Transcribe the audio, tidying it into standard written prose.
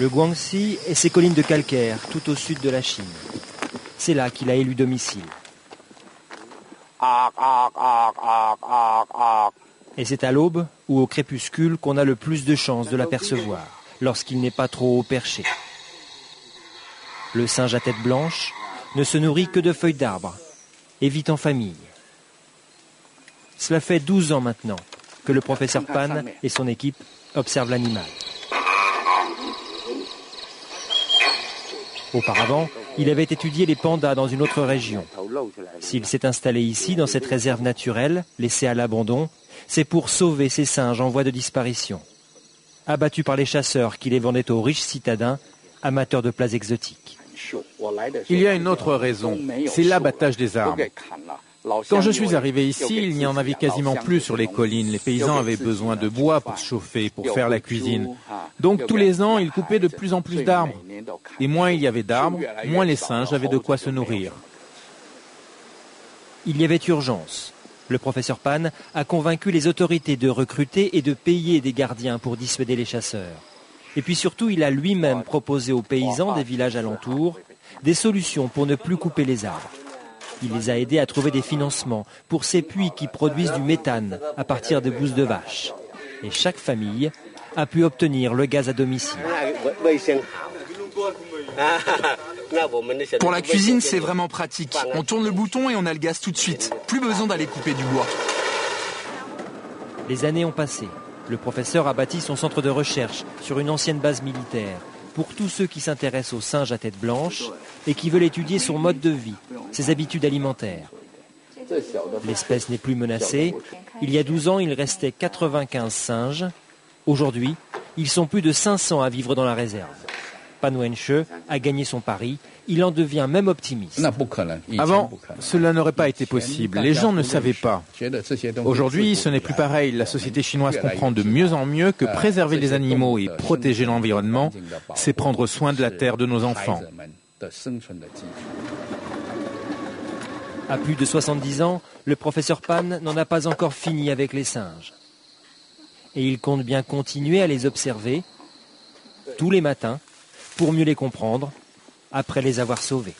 Le Guangxi et ses collines de calcaire, tout au sud de la Chine. C'est là qu'il a élu domicile. Et c'est à l'aube ou au crépuscule qu'on a le plus de chances de l'apercevoir, lorsqu'il n'est pas trop haut perché. Le singe à tête blanche ne se nourrit que de feuilles d'arbres et vit en famille. Cela fait 12 ans maintenant que le professeur Pan et son équipe observent l'animal. Auparavant, il avait étudié les pandas dans une autre région. S'il s'est installé ici, dans cette réserve naturelle, laissée à l'abandon, c'est pour sauver ces singes en voie de disparition. Abattus par les chasseurs qui les vendaient aux riches citadins, amateurs de plats exotiques. Il y a une autre raison, c'est l'abattage des arbres. Quand je suis arrivé ici, il n'y en avait quasiment plus sur les collines. Les paysans avaient besoin de bois pour se chauffer, pour faire la cuisine. Donc tous les ans, ils coupaient de plus en plus d'arbres. Et moins il y avait d'arbres, moins les singes avaient de quoi se nourrir. Il y avait urgence. Le professeur Pan a convaincu les autorités de recruter et de payer des gardiens pour dissuader les chasseurs. Et puis surtout, il a lui-même proposé aux paysans des villages alentours des solutions pour ne plus couper les arbres. Il les a aidés à trouver des financements pour ces puits qui produisent du méthane à partir de bousses de vache. Et chaque famille a pu obtenir le gaz à domicile. Pour la cuisine, c'est vraiment pratique. On tourne le bouton et on a le gaz tout de suite. Plus besoin d'aller couper du bois. Les années ont passé. Le professeur a bâti son centre de recherche sur une ancienne base militaire pour tous ceux qui s'intéressent aux singes à tête blanche et qui veulent étudier son mode de vie, ses habitudes alimentaires. L'espèce n'est plus menacée. Il y a 12 ans, il restait 95 singes. Aujourd'hui, ils sont plus de 500 à vivre dans la réserve. Pan Wenche a gagné son pari. Il en devient même optimiste. Avant, cela n'aurait pas été possible. Les gens ne savaient pas. Aujourd'hui, ce n'est plus pareil. La société chinoise comprend de mieux en mieux que préserver les animaux et protéger l'environnement, c'est prendre soin de la terre de nos enfants. À plus de 70 ans, le professeur Pan n'en a pas encore fini avec les singes. Et il compte bien continuer à les observer tous les matins pour mieux les comprendre après les avoir sauvés.